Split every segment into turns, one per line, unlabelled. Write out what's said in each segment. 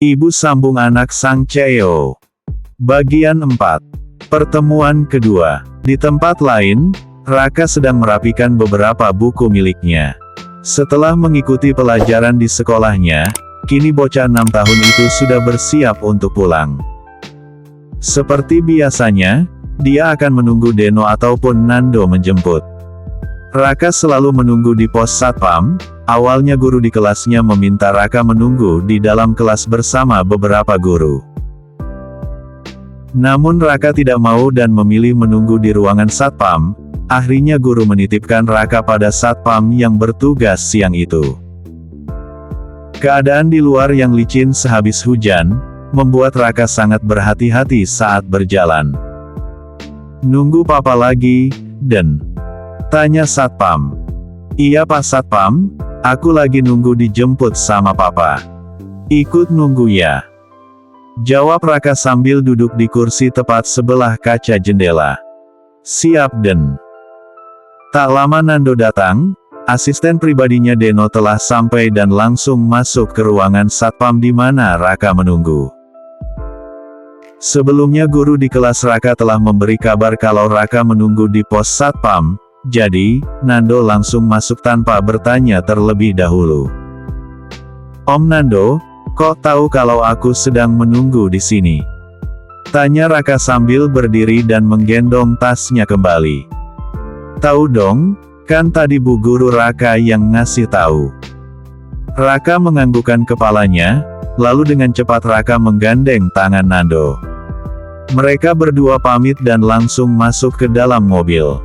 Ibu sambung anak sang CEO. Bagian 4. Pertemuan kedua. Di tempat lain, Raka sedang merapikan beberapa buku miliknya. Setelah mengikuti pelajaran di sekolahnya, kini bocah 6 tahun itu sudah bersiap untuk pulang. Seperti biasanya, dia akan menunggu Deno ataupun Nando menjemput. Raka selalu menunggu di pos satpam. Awalnya guru di kelasnya meminta Raka menunggu di dalam kelas bersama beberapa guru. Namun Raka tidak mau dan memilih menunggu di ruangan satpam. Akhirnya guru menitipkan Raka pada satpam yang bertugas siang itu. Keadaan di luar yang licin sehabis hujan, membuat Raka sangat berhati-hati saat berjalan. "Nunggu papa lagi, Den?" tanya satpam. "Iya Pak Satpam, aku lagi nunggu dijemput sama papa." "Ikut nunggu ya?" jawab Raka sambil duduk di kursi tepat sebelah kaca jendela. "Siap Den." Tak lama Nando datang, asisten pribadinya Deno telah sampai dan langsung masuk ke ruangan satpam di mana Raka menunggu. Sebelumnya guru di kelas Raka telah memberi kabar kalau Raka menunggu di pos satpam. Jadi, Nando langsung masuk tanpa bertanya terlebih dahulu. "Om Nando, kok tahu kalau aku sedang menunggu di sini?" tanya Raka sambil berdiri dan menggendong tasnya kembali. "Tahu dong, kan tadi Bu Guru Raka yang ngasih tahu." Raka menganggukkan kepalanya, lalu dengan cepat Raka menggandeng tangan Nando. Mereka berdua pamit dan langsung masuk ke dalam mobil.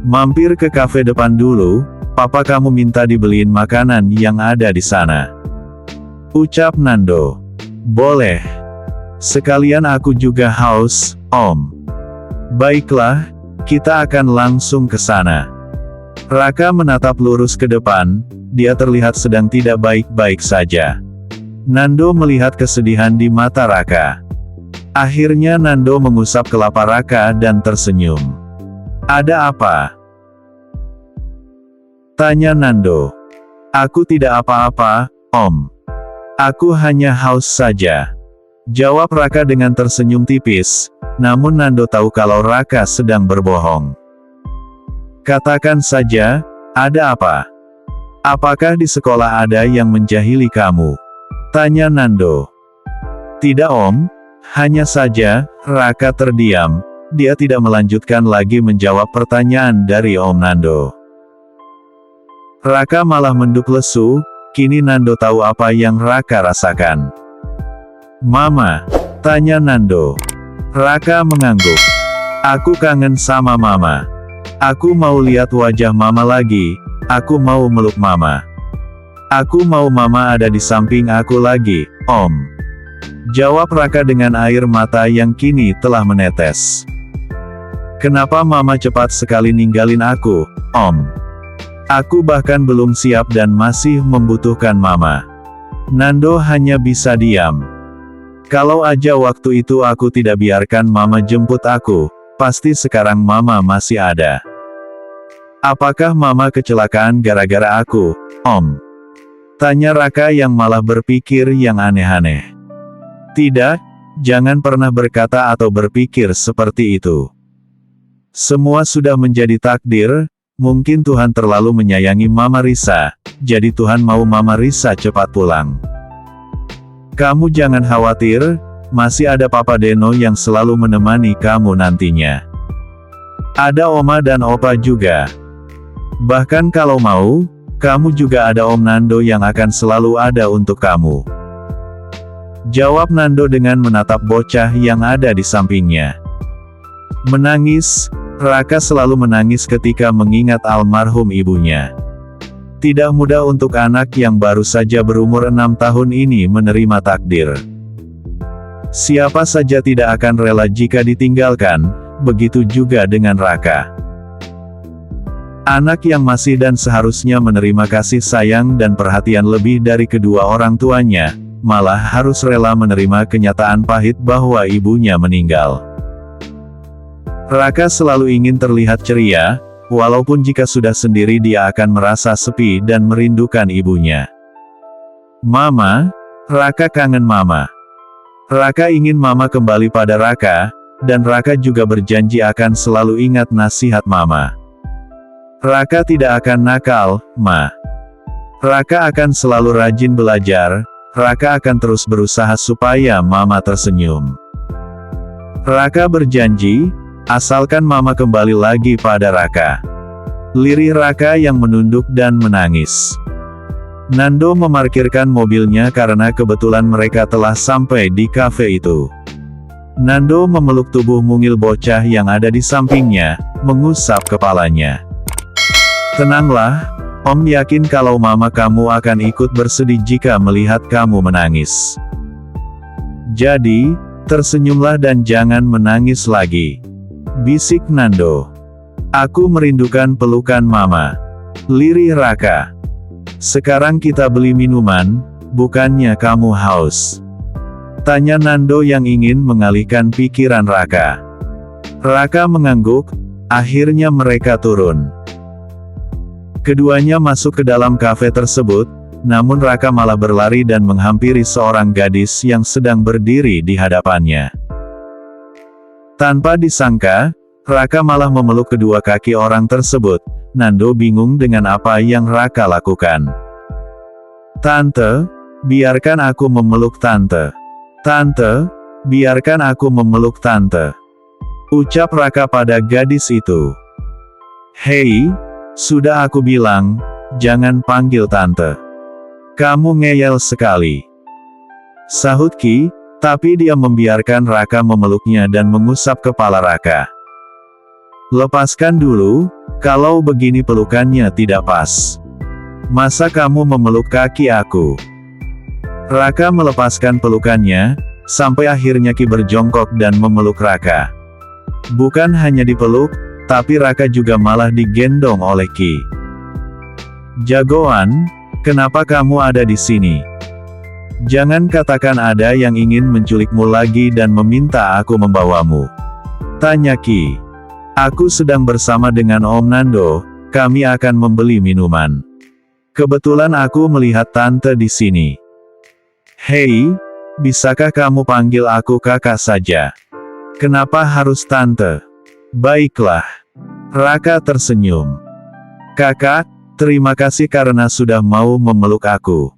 "Mampir ke kafe depan dulu, papa kamu minta dibeliin makanan yang ada di sana," ucap Nando. "Boleh. Sekalian aku juga haus, Om." "Baiklah, kita akan langsung ke sana." Raka menatap lurus ke depan, dia terlihat sedang tidak baik-baik saja. Nando melihat kesedihan di mata Raka. Akhirnya Nando mengusap kelapa Raka dan tersenyum. "Ada apa?" tanya Nando. "Aku tidak apa-apa, Om. Aku hanya haus saja," jawab Raka dengan tersenyum tipis. Namun Nando tahu kalau Raka sedang berbohong. "Katakan saja, ada apa? Apakah di sekolah ada yang menjahili kamu?" tanya Nando. "Tidak Om, hanya saja." Raka terdiam. Dia tidak melanjutkan lagi menjawab pertanyaan dari Om Nando. Raka malah menduk lesu. Kini Nando tahu apa yang Raka rasakan. "Mama?" tanya Nando. Raka mengangguk. "Aku kangen sama Mama. Aku mau lihat wajah Mama lagi. Aku mau meluk Mama. Aku mau Mama ada di samping aku lagi, Om," jawab Raka dengan air mata yang kini telah menetes. "Kenapa Mama cepat sekali ninggalin aku, Om? Aku bahkan belum siap dan masih membutuhkan Mama." Nando hanya bisa diam. "Kalau aja waktu itu aku tidak biarkan Mama jemput aku, pasti sekarang Mama masih ada." "Apakah Mama kecelakaan gara-gara aku, Om?" tanya Raka yang malah berpikir yang aneh-aneh. "Tidak, jangan pernah berkata atau berpikir seperti itu. Semua sudah menjadi takdir. Mungkin Tuhan terlalu menyayangi Mama Risa, jadi Tuhan mau Mama Risa cepat pulang. Kamu jangan khawatir, masih ada Papa Deno yang selalu menemani kamu nantinya. Ada Oma dan Opa juga. Bahkan kalau mau, kamu juga ada Om Nando yang akan selalu ada untuk kamu," jawab Nando dengan menatap bocah yang ada di sampingnya. Menangis. Raka selalu menangis ketika mengingat almarhum ibunya. Tidak mudah untuk anak yang baru saja berumur 6 tahun ini menerima takdir. Siapa saja tidak akan rela jika ditinggalkan, begitu juga dengan Raka. Anak yang masih dan seharusnya menerima kasih sayang dan perhatian lebih dari kedua orang tuanya, malah harus rela menerima kenyataan pahit bahwa ibunya meninggal. Raka selalu ingin terlihat ceria, walaupun jika sudah sendiri dia akan merasa sepi dan merindukan ibunya. "Mama, Raka kangen mama. Raka ingin mama kembali pada Raka, dan Raka juga berjanji akan selalu ingat nasihat mama. Raka tidak akan nakal, Ma. Raka akan selalu rajin belajar, Raka akan terus berusaha supaya mama tersenyum. Raka berjanji, asalkan mama kembali lagi pada Raka. Lirih Raka yang menunduk dan menangis. Nando memarkirkan mobilnya karena kebetulan mereka telah sampai di kafe itu. Nando memeluk tubuh mungil bocah yang ada di sampingnya, mengusap kepalanya. Tenanglah, Om yakin kalau mama kamu akan ikut bersedih jika melihat kamu menangis. Jadi, tersenyumlah dan jangan menangis lagi. Bisik Nando. Aku merindukan pelukan mama. Lirih Raka. Sekarang kita beli minuman, bukannya kamu haus? Tanya Nando yang ingin mengalihkan pikiran Raka. Raka mengangguk, akhirnya mereka turun. Keduanya masuk ke dalam kafe tersebut, namun Raka malah berlari dan menghampiri seorang gadis yang sedang berdiri di hadapannya. Tanpa disangka, Raka malah memeluk kedua kaki orang tersebut. Nando bingung dengan apa yang Raka lakukan. Tante, biarkan aku memeluk tante. Tante, biarkan aku memeluk tante. Ucap Raka pada gadis itu. Hei, sudah aku bilang, jangan panggil tante. Kamu ngeyel sekali. Sahut Ki, tapi dia membiarkan Raka memeluknya dan mengusap kepala Raka. Lepaskan dulu, kalau begini pelukannya tidak pas. Masa kamu memeluk kaki aku? Raka melepaskan pelukannya, sampai akhirnya Ki berjongkok dan memeluk Raka. Bukan hanya dipeluk, tapi Raka juga malah digendong oleh Ki. Jagoan, kenapa kamu ada di sini? Jangan katakan ada yang ingin menculikmu lagi dan meminta aku membawamu. Tanya Ki. Aku sedang bersama dengan Om Nando, kami akan membeli minuman. Kebetulan aku melihat tante di sini. Hei, bisakah kamu panggil aku kakak saja? Kenapa harus tante? Baiklah. Raka tersenyum. Kakak, terima kasih karena sudah mau memeluk aku.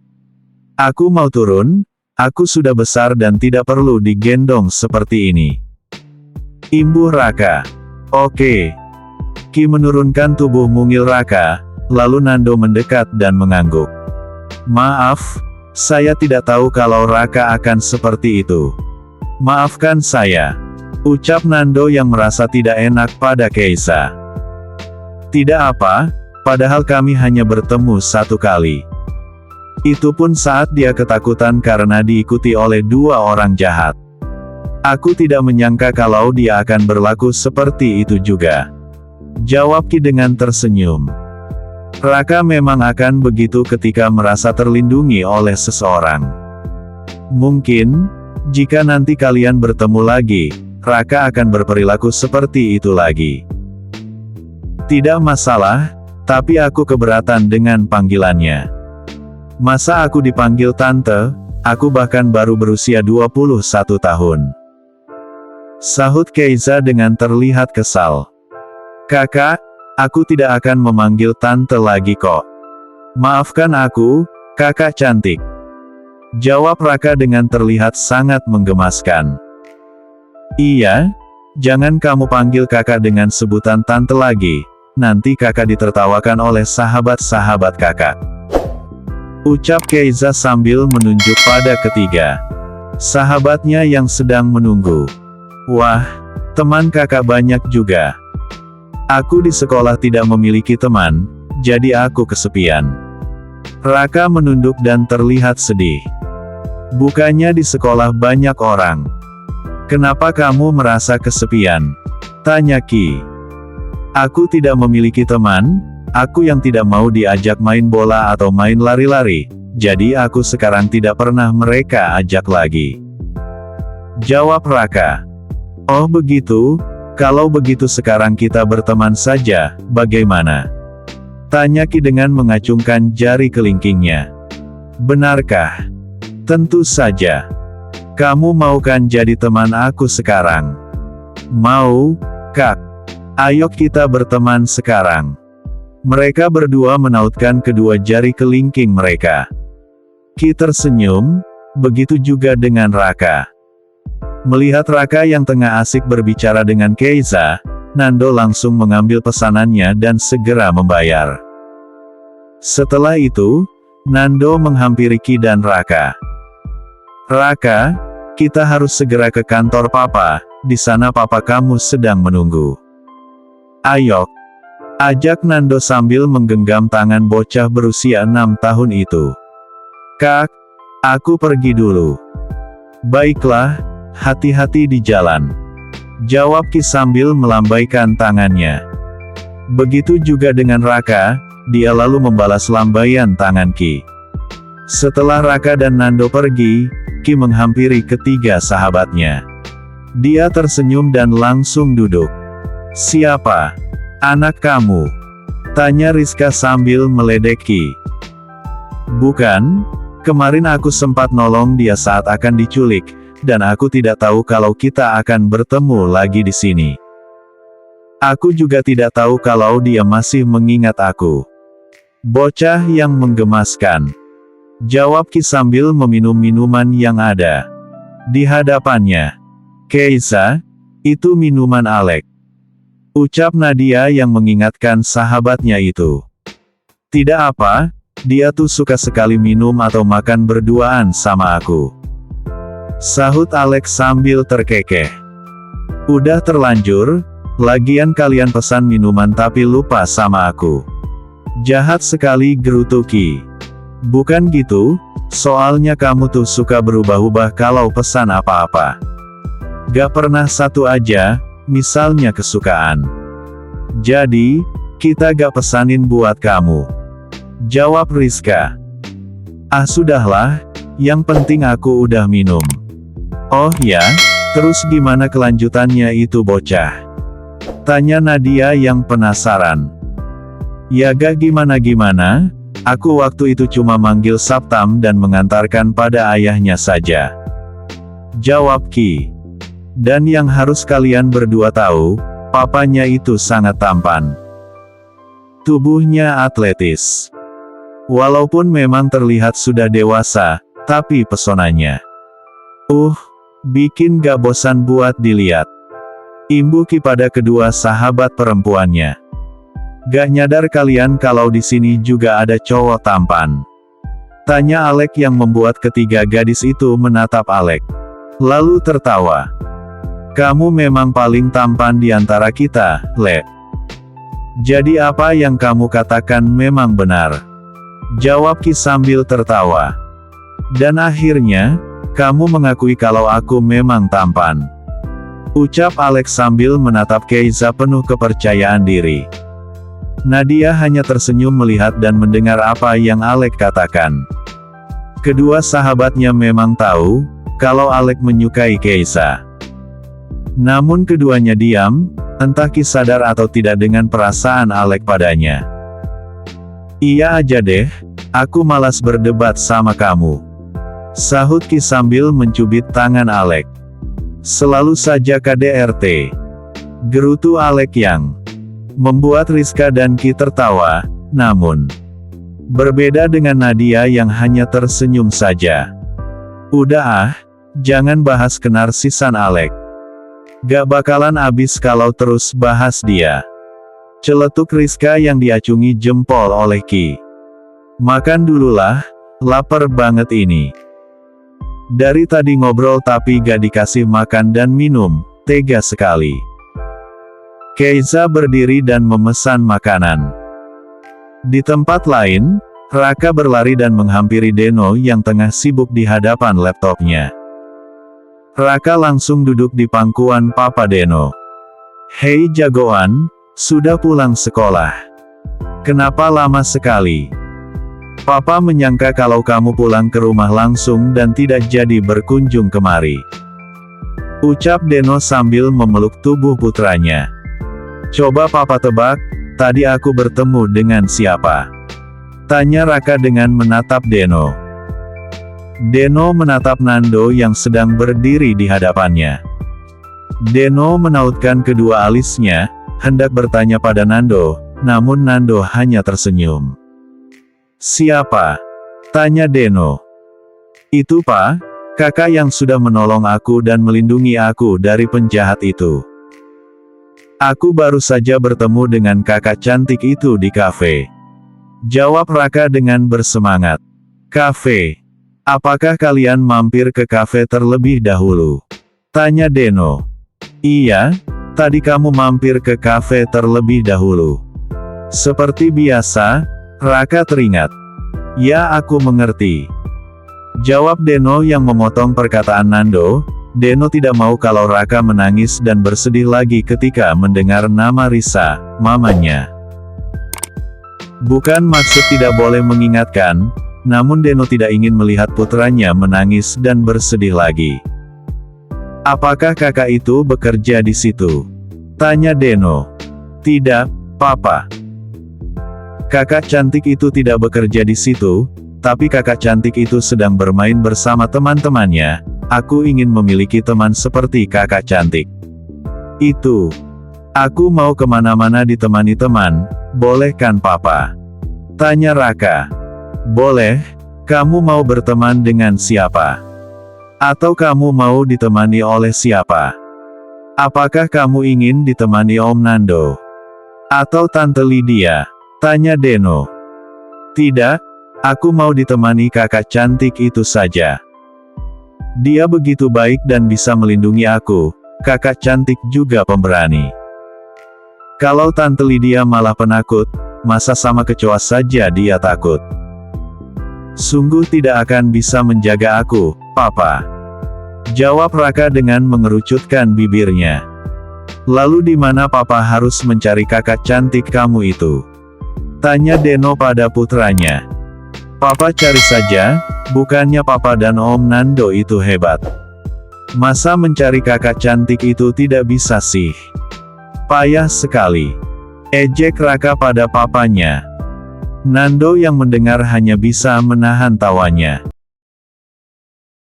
Aku mau turun, aku sudah besar dan tidak perlu digendong seperti ini. Imbuh Raka. Oke. Ki menurunkan tubuh mungil Raka, lalu Nando mendekat dan mengangguk. Maaf, saya tidak tahu kalau Raka akan seperti itu. Maafkan saya. Ucap Nando yang merasa tidak enak pada Keisa. Tidak apa, padahal kami hanya bertemu satu kali. Itu pun saat dia ketakutan karena diikuti oleh dua orang jahat. Aku tidak menyangka kalau dia akan berlaku seperti itu juga. Jawab Ki dengan tersenyum. Raka memang akan begitu ketika merasa terlindungi oleh seseorang. Mungkin, jika nanti kalian bertemu lagi, Raka akan berperilaku seperti itu lagi. Tidak masalah, tapi aku keberatan dengan panggilannya. Masa aku dipanggil tante, aku bahkan baru berusia 21 tahun. Sahut Keiza dengan terlihat kesal. Kakak, aku tidak akan memanggil tante lagi kok. Maafkan aku, kakak cantik. Jawab Raka dengan terlihat sangat menggemaskan. Iya, jangan kamu panggil kakak dengan sebutan tante lagi, nanti kakak ditertawakan oleh sahabat-sahabat kakak. Ucap Keiza sambil menunjuk pada ketiga sahabatnya yang sedang menunggu. Wah, teman kakak banyak juga. Aku di sekolah tidak memiliki teman, jadi aku kesepian. Raka menunduk dan terlihat sedih. Bukannya di sekolah banyak orang. Kenapa kamu merasa kesepian? Tanya Ki. Aku tidak memiliki teman, aku yang tidak mau diajak main bola atau main lari-lari, jadi aku sekarang tidak pernah mereka ajak lagi. Jawab Raka. Oh begitu, kalau begitu sekarang kita berteman saja, bagaimana? Tanya Ki dengan mengacungkan jari kelingkingnya. Benarkah? Tentu saja. Kamu mau kan jadi teman aku sekarang? Mau, Kak. Ayo kita berteman sekarang. Mereka berdua menautkan kedua jari kelingking mereka. Ki tersenyum, begitu juga dengan Raka. Melihat Raka yang tengah asik berbicara dengan Keiza, Nando langsung mengambil pesanannya dan segera membayar. Setelah itu, Nando menghampiri Ki dan Raka. Raka, kita harus segera ke kantor Papa, di sana Papa kamu sedang menunggu. Ayo, ajak Nando sambil menggenggam tangan bocah berusia 6 tahun itu. Kak, aku pergi dulu. Baiklah, hati-hati di jalan. Jawab Ki sambil melambaikan tangannya. Begitu juga dengan Raka, dia lalu membalas lambaian tangan Ki. Setelah Raka dan Nando pergi, Ki menghampiri ketiga sahabatnya. Dia tersenyum dan langsung duduk. Siapa? Anak kamu? Tanya Rizka sambil meledek Ki. Bukan, kemarin aku sempat nolong dia saat akan diculik, dan aku tidak tahu kalau kita akan bertemu lagi di sini. Aku juga tidak tahu kalau dia masih mengingat aku. Bocah yang menggemaskan. Jawab Ki sambil meminum minuman yang ada di hadapannya. Keiza, itu minuman Alek. Ucap Nadia yang mengingatkan sahabatnya itu. Tidak apa, dia tuh suka sekali minum atau makan berduaan sama aku. Sahut Alek sambil terkekeh. Udah terlanjur, lagian kalian pesan minuman tapi lupa sama aku. Jahat sekali, gerutu Ki. Bukan gitu, soalnya kamu tuh suka berubah-ubah kalau pesan apa-apa. Gak pernah satu aja, misalnya kesukaan. Jadi, kita gak pesanin buat kamu. Jawab Rizka. Ah sudahlah, yang penting aku udah minum. Oh ya, terus gimana kelanjutannya itu bocah? Tanya Nadia yang penasaran. Ya gak gimana-gimana, aku waktu itu cuma manggil Saptam dan mengantarkan pada ayahnya saja. Jawab Ki. Dan yang harus kalian berdua tahu, papanya itu sangat tampan. Tubuhnya atletis. Walaupun memang terlihat sudah dewasa, tapi pesonanya. Bikin gak bosan buat dilihat. Imbu Ki pada kedua sahabat perempuannya. Gak nyadar kalian kalau di sini juga ada cowok tampan? Tanya Alek yang membuat ketiga gadis itu menatap Alek. Lalu tertawa. Kamu memang paling tampan di antara kita, Le. Jadi apa yang kamu katakan memang benar. Jawab Ki sambil tertawa. Dan akhirnya, kamu mengakui kalau aku memang tampan. Ucap Alek sambil menatap Keiza penuh kepercayaan diri. Nadia hanya tersenyum melihat dan mendengar apa yang Alek katakan. Kedua sahabatnya memang tahu, kalau Alek menyukai Keiza. Namun keduanya diam, entah Ki sadar atau tidak dengan perasaan Alek padanya. Iya aja deh, aku malas berdebat sama kamu. Sahut Ki sambil mencubit tangan Alek. Selalu saja KDRT. Gerutu Alek yang membuat Rizka dan Ki tertawa, namun berbeda dengan Nadia yang hanya tersenyum saja. Udah jangan bahas kenarsisan Alek. Gak bakalan abis kalau terus bahas dia. Celetuk Rizka yang diacungi jempol oleh Ki. Makan dululah, lapar banget ini. Dari tadi ngobrol tapi gak dikasih makan dan minum, tega sekali. Keiza berdiri dan memesan makanan. Di tempat lain, Raka berlari dan menghampiri Deno yang tengah sibuk di hadapan laptopnya. Raka langsung duduk di pangkuan Papa Deno. Hei jagoan, sudah pulang sekolah? Kenapa lama sekali? Papa menyangka kalau kamu pulang ke rumah langsung dan tidak jadi berkunjung kemari. Ucap Deno sambil memeluk tubuh putranya. Coba Papa tebak, tadi aku bertemu dengan siapa? Tanya Raka dengan menatap Deno. Deno menatap Nando yang sedang berdiri di hadapannya. Deno menautkan kedua alisnya, hendak bertanya pada Nando, namun Nando hanya tersenyum. "Siapa?" tanya Deno. "Itu Pak, kakak yang sudah menolong aku dan melindungi aku dari penjahat itu. Aku baru saja bertemu dengan kakak cantik itu di kafe," jawab Raka dengan bersemangat. "Kafe? Apakah kalian mampir ke kafe terlebih dahulu?" tanya Deno. "Iya, tadi kamu mampir ke kafe terlebih dahulu." Seperti biasa, Raka teringat. "Ya, aku mengerti," jawab Deno yang memotong perkataan Nando. Deno tidak mau kalau Raka menangis dan bersedih lagi ketika mendengar nama Risa, mamanya. Bukan maksud tidak boleh mengingatkan, namun Deno tidak ingin melihat putranya menangis dan bersedih lagi. "Apakah kakak itu bekerja di situ?" tanya Deno. "Tidak, Papa. Kakak cantik itu tidak bekerja di situ, tapi kakak cantik itu sedang bermain bersama teman-temannya. Aku ingin memiliki teman seperti kakak cantik itu. Aku mau kemana-mana ditemani teman, boleh kan Papa?" tanya Raka. "Boleh. Kamu mau berteman dengan siapa? Atau kamu mau ditemani oleh siapa? Apakah kamu ingin ditemani Om Nando? Atau Tante Lydia?" tanya Deno. "Tidak, aku mau ditemani kakak cantik itu saja. Dia begitu baik dan bisa melindungi aku, kakak cantik juga pemberani. Kalau Tante Lydia malah penakut, masa sama kecoa saja dia takut. Sungguh tidak akan bisa menjaga aku, Papa," jawab Raka dengan mengerucutkan bibirnya. "Lalu di mana Papa harus mencari kakak cantik kamu itu?" tanya Deno pada putranya. "Papa cari saja, bukannya Papa dan Om Nando itu hebat. Masa mencari kakak cantik itu tidak bisa sih? Payah sekali," ejek Raka pada papanya. Nando yang mendengar hanya bisa menahan tawanya.